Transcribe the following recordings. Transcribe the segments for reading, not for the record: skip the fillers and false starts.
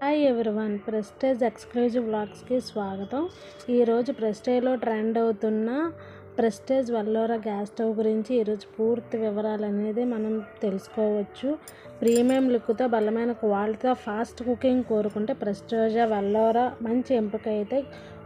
Hi everyone, prestige exclusive వ్లాగ్స్కి స్వాగతం. ఈరోజు ప్రెస్టేజ్లో trend అవుతున్న ప్రెస్టేజ్ వల్లోరా గ్యాస్ స్టవ్ గురించి ఈరోజు పూర్తి వివరాలు అనేది మనం తెలుసుకోవచ్చు. ప్రీమియం లుక్తో బలమైన క్వాలిటీతో ఫాస్ట్ కుకింగ్ కోరుకుంటే ప్రెస్టేజ్ వల్లోరా మంచి ఎంపిక. అయితే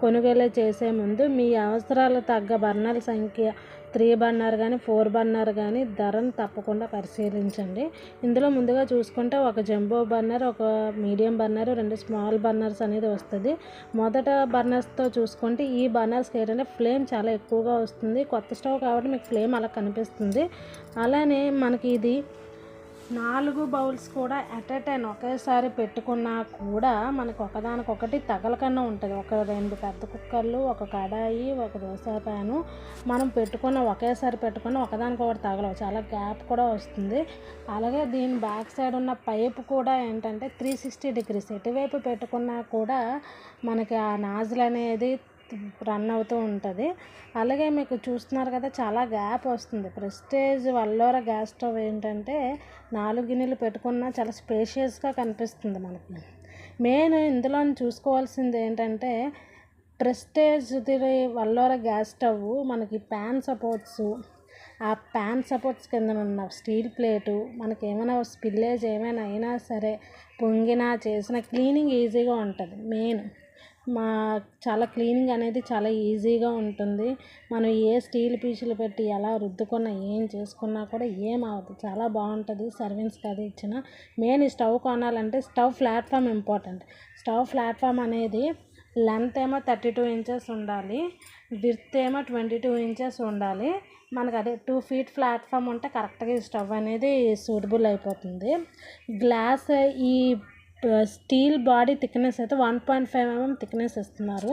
కొనుగోలు చేసే ముందు మీ అవసరాలకు తగ్గ బర్నర్ల సంఖ్య 3 బర్నర్ కానీ 4 బర్నర్ కానీ ధరను తప్పకుండా పరిశీలించండి. ఇందులో ముందుగా చూసుకుంటే ఒక జంబో బర్నర్, ఒక మీడియం బర్నర్, 2 స్మాల్ బర్నర్స్ అనేది వస్తుంది. మొదట బర్నర్స్తో చూసుకుంటే ఈ బర్నర్స్కి ఏంటంటే ఫ్లేమ్ చాలా ఎక్కువగా వస్తుంది. కొత్త స్టవ్ కాబట్టి మీకు ఫ్లేమ్ అలా కనిపిస్తుంది. అలానే మనకి ఇది 4 బౌల్స్ కూడా ఎట్ ఎ టైం ఒకేసారి పెట్టుకున్నా కూడా మనకు ఒకదానికొకటి తగలకుండా ఉంటుంది. ఒక 2 పెద్ద కుక్కర్లు, ఒక కడాయి, ఒక దోశ ప్యాను మనం ఒకేసారి పెట్టుకున్న ఒకదానికొకటి తగలవు, చాలా గ్యాప్ కూడా వస్తుంది. అలాగే దీని బ్యాక్ సైడ్ ఉన్న పైపు కూడా ఏంటంటే 360 డిగ్రీస్ ఎటువైపు పెట్టుకున్నా కూడా మనకి ఆ నాజిల్ అనేది రన్ అవుతూ ఉంటుంది. అలాగే మీకు చూస్తున్నారు కదా, చాలా గ్యాప్ వస్తుంది. ప్రెస్టేజ్ వల్లోరా గ్యాస్ స్టవ్ ఏంటంటే 4 గిన్నెలు పెట్టుకున్నా చాలా స్పేషియస్గా కనిపిస్తుంది మనకి. మెయిన్ ఇందులో చూసుకోవాల్సింది ఏంటంటే ప్రెస్టేజ్ వల్లోరా గ్యాస్ స్టవ్ మనకి ప్యాన్ సపోర్ట్స్ కింద ఉన్న స్టీల్ ప్లేటు మనకి ఏమైనా స్పిల్లేజ్ ఏమైనా అయినా సరే, పొంగినా చేసిన క్లీనింగ్ ఈజీగా ఉంటుంది. మెయిన్ చాలా క్లీనింగ్ అనేది చాలా ఈజీగా ఉంటుంది. మనం ఏ స్టీల్ పీసులు పెట్టి ఎలా రుద్దుకున్నా ఏం చేసుకున్నా కూడా ఏం అవ్వదు, చాలా బాగుంటుంది. సర్వీస్కి అది ఇచ్చిన మెయిన్ ఈ స్టవ్ కొనాలంటే stove platform important. Stove platform అనేది లెంత్ ఏమో 32 ఇంచెస్ ఉండాలి, విడ్త్ ఏమో 22 ఇంచెస్ ఉండాలి. మనకు అదే 2 ఫీట్ ప్లాట్ఫామ్ ఉంటే కరెక్ట్గా ఈ స్టవ్ అనేది సూటబుల్ అయిపోతుంది. గ్లాస్ ఈ స్టీల్ బాడీ థిక్నెస్ అయితే 1.5 mm థిక్నెస్ ఇస్తున్నారు.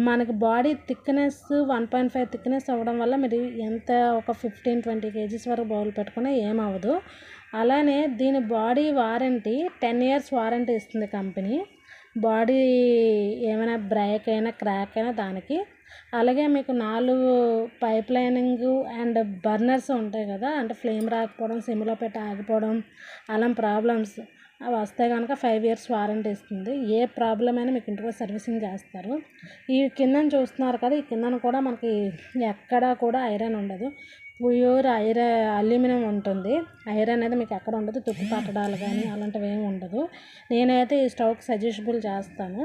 మనకి బాడీ థిక్నెస్ 1.5 థిక్నెస్ అవ్వడం వల్ల మీరు ఎంత ఒక 15-20 kgs వరకు బౌల్ పెట్టుకున్నా ఏమవ్వదు. అలానే దీని బాడీ వారంటీ 10 years వారంటీ ఇస్తుంది కంపెనీ. బాడీ ఏమైనా బ్రేక్ అయినా క్రాక్ అయినా దానికి. అలాగే మీకు 4 పైప్ లైనింగ్ అండ్ బర్నర్స్ ఉంటాయి కదా, అంటే ఫ్లేమ్ రాకపోవడం, సిమ్లో పెట్టి ఆగిపోవడం అలా ప్రాబ్లమ్స్ అవి వస్తే కనుక 5 years వారంటీ ఇస్తుంది. ఏ ప్రాబ్లం అయినా మీకు ఇంటికి సర్వీసింగ్ చేస్తారు. ఈ కిందన చూస్తున్నారు కదా, ఈ కిందన కూడా మనకి ఎక్కడా కూడా ఐరన్ ఉండదు, ప్యూర్ అల్యూమినియం ఉంటుంది. ఐరన్ అనేది మీకు ఎక్కడ ఉండదు, తుప్పు పట్టడాలు కానీ అలాంటివి ఏమి ఉండదు. నేనైతే ఈ స్టవ్కి సజెషబుల్ చేస్తాను.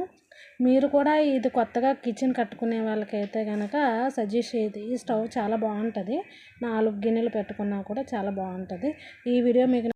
మీరు కూడా ఇది కొత్తగా కిచెన్ కట్టుకునే వాళ్ళకైతే కనుక సజెస్ట్ చేయదు. ఈ స్టవ్ చాలా బాగుంటుంది, 4 గిన్నెలు పెట్టుకున్నా కూడా చాలా బాగుంటుంది. ఈ వీడియో మీకు